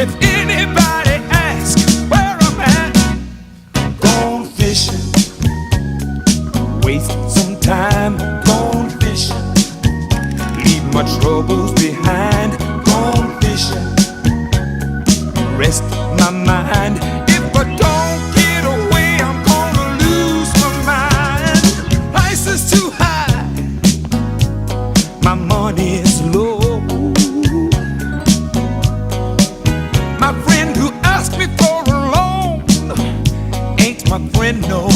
If anybody asks where I'm at, gone fishing, waste some time, gone fishing, leave my troubles behind, gone fishing, rest my mind. If I don't get away, I'm gonna lose my mind. Price is too high, my money is low. My friend who asked me for a loan ain't my friend no